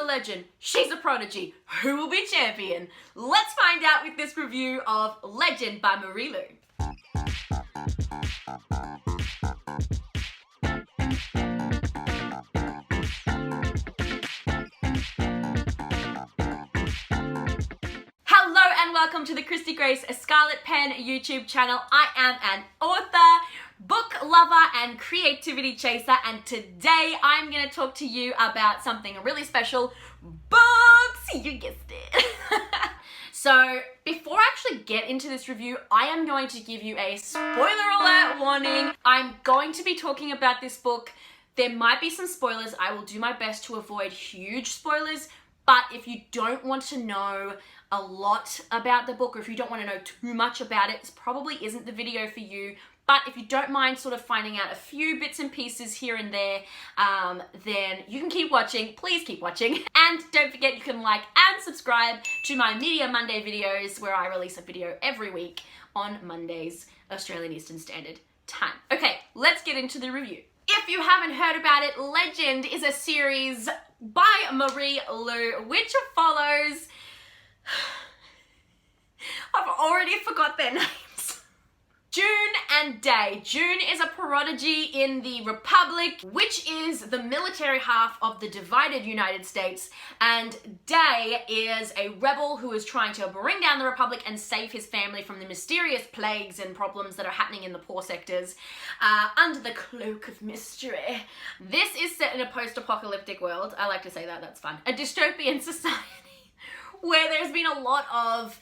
a legend. She's a prodigy. Who will be champion? Let's find out with this review of Legend by Marie Lu. Hello and welcome to the Christy Grace Scarlet Pen YouTube channel. I am an author, book lover and creativity chaser, and today I'm going to talk to you about something really special: books! You guessed it. So before I actually get into this review, I am going to give you a spoiler alert warning. I'm going to be talking about this book. There might be some spoilers. I will do my best to avoid huge spoilers, but if you don't want to know a lot about the book, or if you don't want to know too much about it, this probably isn't the video for you. But if you don't mind sort of finding out a few bits and pieces here and there, then you can keep watching. Please keep watching. And don't forget, you can like and subscribe to my Media Monday videos, where I release a video every week on Mondays, Australian Eastern Standard Time. Okay, let's get into the review. If you haven't heard about it, Legend is a series by Marie Lu, which follows... I've already forgot their names. June and Day. June is a prodigy in the Republic, which is the military half of the divided United States, and Day is a rebel who is trying to bring down the Republic and save his family from the mysterious plagues and problems that are happening in the poor sectors under the cloak of mystery. This is set in a post-apocalyptic world. I like to say that, that's fun. A dystopian society where there's been a lot of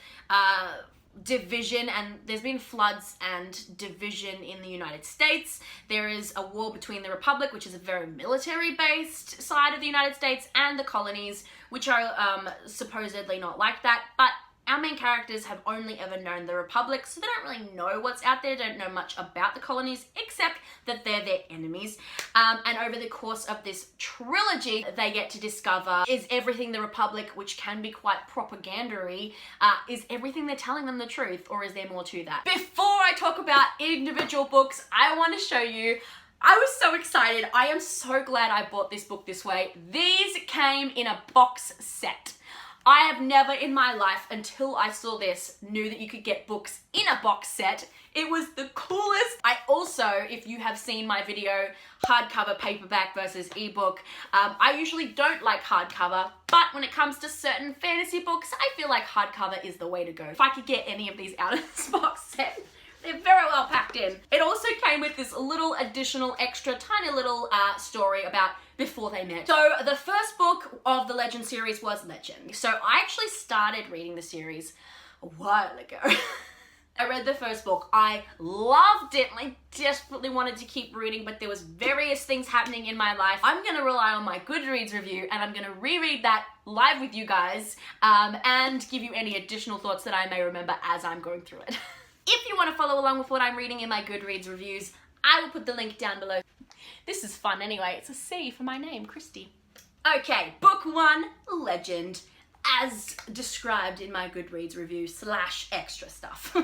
division, and there's been floods and division in the United States. There is a war between the Republic, which is a very military-based side of the United States, and the colonies, which are supposedly not like that, but our main characters have only ever known the Republic, so they don't really know what's out there, don't know much about the colonies, except that they're their enemies. And over the course of this trilogy, they get to discover, is everything the Republic, which can be quite propagandary, is everything they're telling them the truth, or is there more to that? Before I talk about individual books, I want to show you, I was so excited. I am so glad I bought this book this way. These came in a box set. I have never in my life, until I saw this, knew that you could get books in a box set. It was the coolest. I also, if you have seen my video, hardcover, paperback versus ebook, I usually don't like hardcover, but when it comes to certain fantasy books, I feel like hardcover is the way to go. If I could get any of these out of this box set, they're very well packed in. It also came with this little additional extra tiny little story about before they met. So the first book of the Legend series was Legend. So I actually started reading the series a while ago. I read the first book. I loved it. I desperately wanted to keep reading, but there was various things happening in my life. I'm going to rely on my Goodreads review, and I'm going to reread that live with you guys and give you any additional thoughts that I may remember as I'm going through it. If you want to follow along with what I'm reading in my Goodreads reviews, I will put the link down below. This is fun anyway. It's a C for my name, Christy. Okay, book one, Legend, as described in my Goodreads review / extra stuff.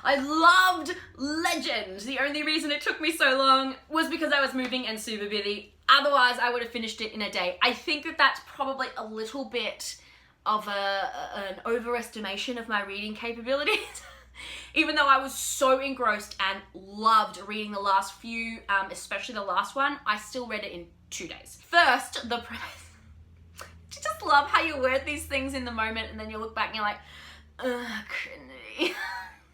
I loved Legend. The only reason it took me so long was because I was moving and super busy. Otherwise, I would have finished it in a day. I think that that's probably a little bit of an overestimation of my reading capabilities. Even though I was so engrossed and loved reading the last few, especially the last one, I still read it in 2 days. First, the premise. I just love how you word these things in the moment and then you look back and you're like, ugh, cringy.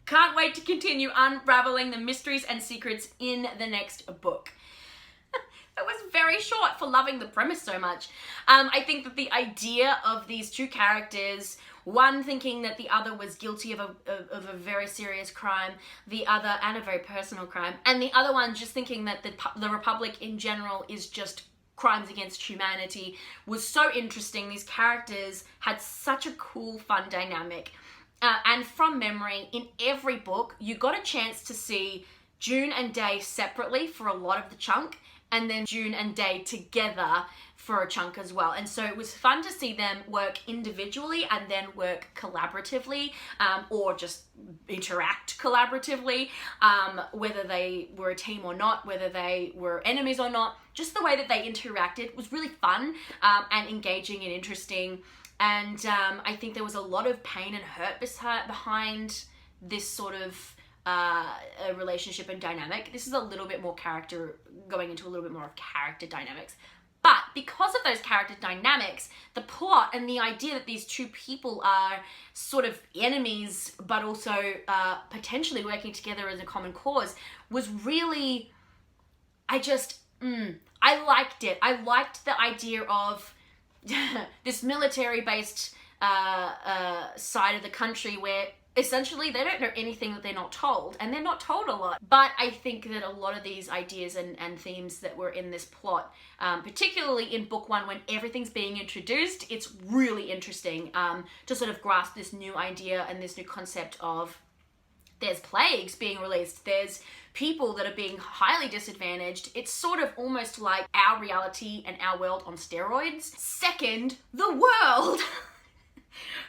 Can't wait to continue unraveling the mysteries and secrets in the next book. It was very short for loving the premise so much. I think that the idea of these two characters, one thinking that the other was guilty of a very serious crime, the other, and a very personal crime, and the other one just thinking that the Republic in general is just crimes against humanity, was so interesting. These characters had such a cool, fun dynamic. And from memory, in every book, you got a chance to see June and Day separately for a lot of the chunk, and then June and Day together for a chunk as well. And so it was fun to see them work individually and then work collaboratively, or just interact collaboratively, whether they were a team or not, whether they were enemies or not. just the way that they interacted was really fun and engaging and interesting. And I think there was a lot of pain and hurt behind this sort of a relationship and dynamic. This is a little bit more going into a little bit more of character dynamics. But because of those character dynamics, the plot and the idea that these two people are sort of enemies, but also potentially working together as a common cause, was really, I liked it. I liked the idea of this military-based side of the country where essentially they don't know anything that they're not told, and they're not told a lot. But I think that a lot of these ideas and themes that were in this plot, particularly in book one when everything's being introduced, it's really interesting to sort of grasp this new idea and this new concept of there's plagues being released, there's people that are being highly disadvantaged. It's sort of almost like our reality and our world on steroids. Second, the world.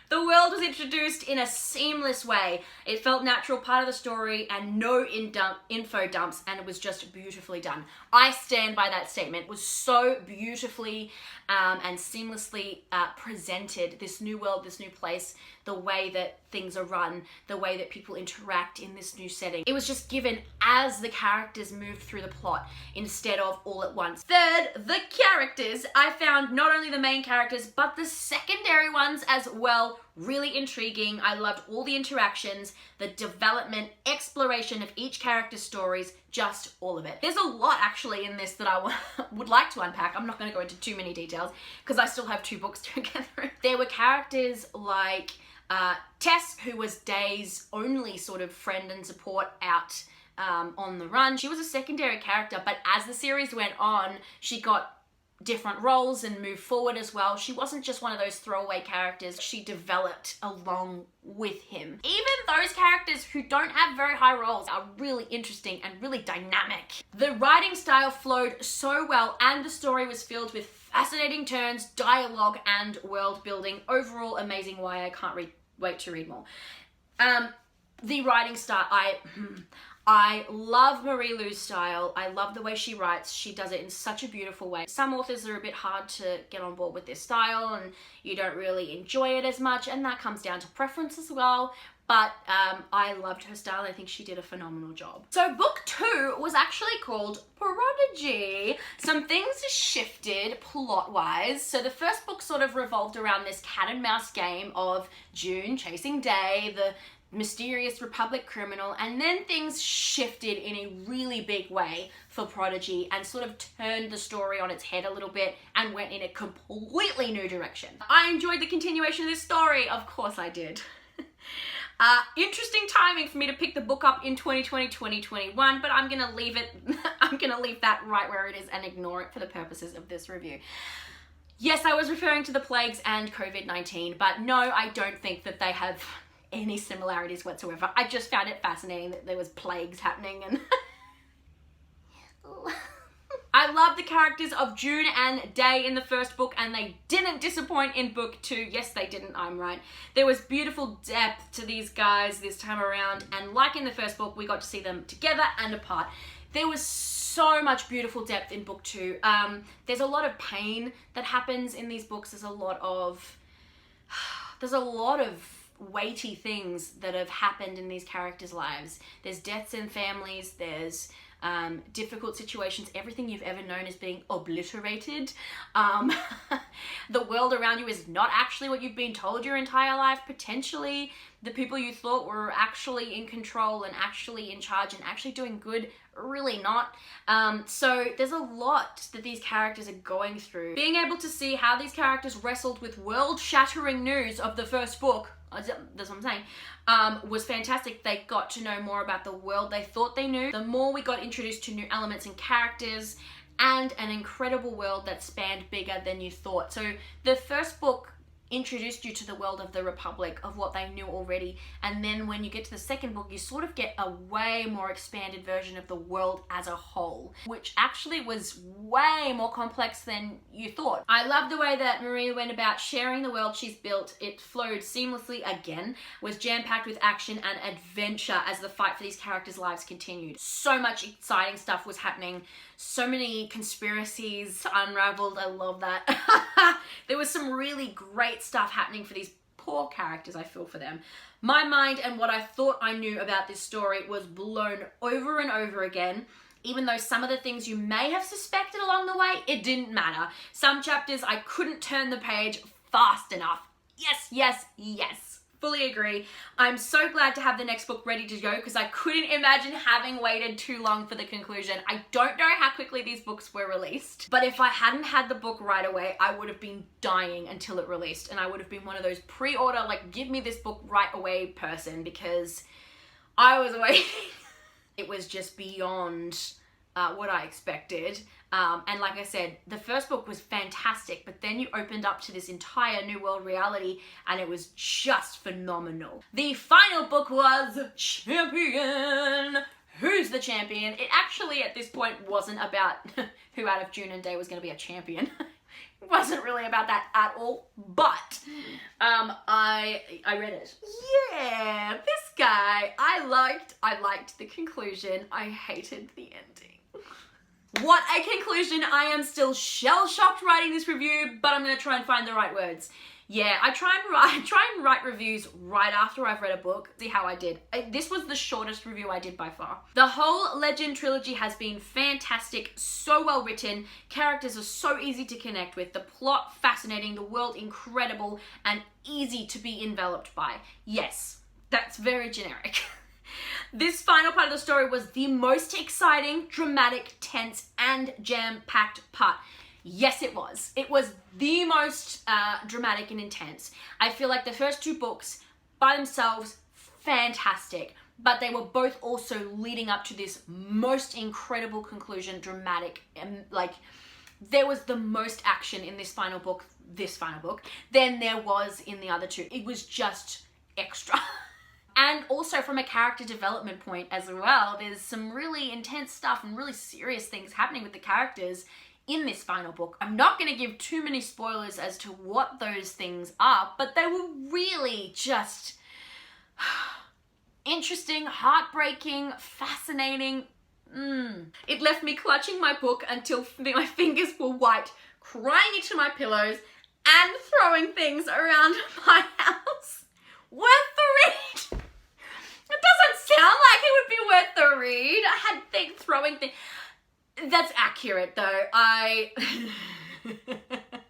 The world was introduced in a seamless way. It felt natural, part of the story, and no info dumps, and it was just beautifully done. I stand by that statement. It was so beautifully and seamlessly presented, this new world, this new place, the way that things are run, the way that people interact in this new setting. It was just given as the characters moved through the plot instead of all at once. Third, the characters. I found not only the main characters, but the secondary ones as well really intriguing. I loved all the interactions, the development, exploration of each character's stories, just all of it. There's a lot actually in this that I would like to unpack. I'm not going to go into too many details because I still have 2 books to get through. There were characters like Tess, who was Day's only sort of friend and support out on the run. She was a secondary character, but as the series went on, she got different roles and moved forward as well. She wasn't just one of those throwaway characters. She developed along with him. Even those characters who don't have very high roles are really interesting and really dynamic. The writing style flowed so well, and the story was filled with fascinating turns, dialogue, and world building. Overall, amazing. Why I can't wait to read more. The writing style, I love Marie Lu's style. I love the way she writes. She does it in such a beautiful way. Some authors are a bit hard to get on board with their style and you don't really enjoy it as much, and that comes down to preference as well. But I loved her style. I think she did a phenomenal job. So book 2 was actually called Prodigy. Some things shifted plot-wise. So the first book sort of revolved around this cat and mouse game of June chasing Day, the mysterious Republic criminal, and then things shifted in a really big way for Prodigy and sort of turned the story on its head a little bit and went in a completely new direction. I enjoyed the continuation of this story. Of course I did. Interesting timing for me to pick the book up in 2020, 2021, but I'm gonna leave it, I'm gonna leave that right where it is and ignore it for the purposes of this review. Yes, I was referring to the plagues and COVID-19, but no, I don't think that they have any similarities whatsoever. I just found it fascinating that there was plagues happening, and I love the characters of June and Day in the first book, and they didn't disappoint in book 2. Yes, they didn't, I'm right. There was beautiful depth to these guys this time around, and like in the first book, we got to see them together and apart. There was so much beautiful depth in book 2. There's a lot of pain that happens in these books. There's a lot of weighty things that have happened in these characters' lives. There's deaths in families, there's difficult situations, everything you've ever known is being obliterated. The world around you is not actually what you've been told your entire life. Potentially, the people you thought were actually in control and actually in charge and actually doing good, really not. So there's a lot that these characters are going through. Being able to see how these characters wrestled with world-shattering news of the first book, that's what I'm saying, was fantastic. They got to know more about the world they thought they knew. The more we got introduced to new elements and characters, and an incredible world that spanned bigger than you thought. So the first book introduced you to the world of the Republic, of what they knew already, and then when you get to the second book, you sort of get a way more expanded version of the world as a whole, which actually was way more complex than you thought. I love the way that Maria went about sharing the world she's built. It flowed seamlessly again, was jam-packed with action and adventure as the fight for these characters' lives continued. So much exciting stuff was happening. So many conspiracies unraveled. I love that. There was some really great stuff happening for these poor characters. I feel for them. My mind and what I thought I knew about this story was blown over and over again. Even though some of the things you may have suspected along the way, it didn't matter. Some chapters I couldn't turn the page fast enough. Yes, yes, yes. Fully agree. I'm so glad to have the next book ready to go because I couldn't imagine having waited too long for the conclusion. I don't know how quickly these books were released, but if I hadn't had the book right away, I would have been dying until it released, and I would have been one of those pre-order, like, give me this book right away person, because I was waiting. It was just beyond what I expected. And like I said, the first book was fantastic, but then you opened up to this entire new world reality and it was just phenomenal. The final book was Champion. Who's the champion? It actually at this point wasn't about who out of June and Day was going to be a champion. It wasn't really about that at all, but I read it. Yeah, this guy, I liked the conclusion. I hated the ending. What a conclusion. I am still shell-shocked writing this review, but I'm going to try and find the right words. Yeah, I try and write reviews right after I've read a book. See how I did. This was the shortest review I did by far. The whole Legend trilogy has been fantastic, so well written, characters are so easy to connect with, the plot fascinating, the world incredible, and easy to be enveloped by. Yes, that's very generic. This final part of the story was the most exciting, dramatic, tense, and jam-packed part. Yes, it was. It was the most dramatic and intense. I feel like the first two books, by themselves, fantastic. But they were both also leading up to this most incredible conclusion, dramatic, and like, there was the most action in this final book, than there was in the other two. It was just extra. And also from a character development point as well, there's some really intense stuff and really serious things happening with the characters in this final book. I'm not going to give too many spoilers as to what those things are, but they were really just interesting, heartbreaking, fascinating. It left me clutching my book until my fingers were white, crying into my pillows, and throwing things around my house. Worth the read. It doesn't sound like it would be worth the read. I had throwing things. That's accurate though.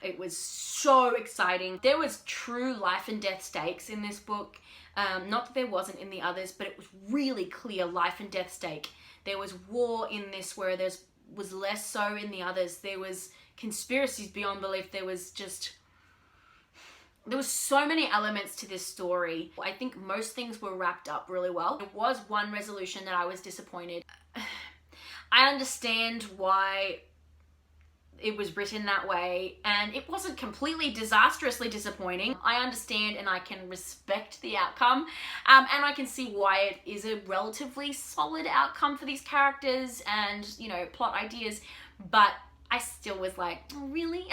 It was so exciting. There was true life and death stakes in this book. Not that there wasn't in the others, but it was really clear life and death stake. There was war in this where there was less so in the others. There was conspiracies beyond belief. There was so many elements to this story. I think most things were wrapped up really well. There was one resolution that I was disappointed. I understand why it was written that way, and it wasn't completely disastrously disappointing. I understand and I can respect the outcome, and I can see why it is a relatively solid outcome for these characters and, you know, plot ideas, but I still was like, oh, really?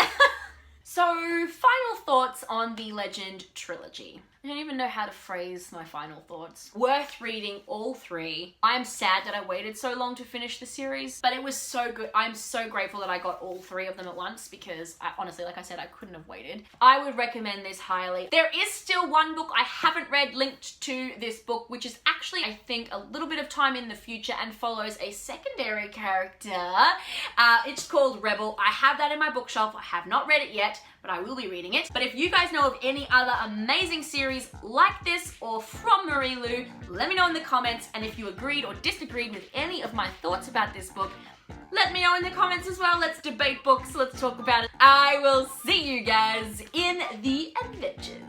So, final thoughts on the Legend trilogy. I don't even know how to phrase my final thoughts. Worth reading all three. I'm sad that I waited so long to finish the series, but it was so good. I'm so grateful that I got all three of them at once because honestly, like I said, I couldn't have waited. I would recommend this highly. There is still one book I haven't read linked to this book, which is actually, I think, a little bit of time in the future and follows a secondary character. It's called Rebel. I have that in my bookshelf. I have not read it yet, but I will be reading it. But if you guys know of any other amazing series like this or from Marie Lu, let me know in the comments. And if you agreed or disagreed with any of my thoughts about this book, let me know in the comments as well. Let's debate books, let's talk about it. I will see you guys in the adventures.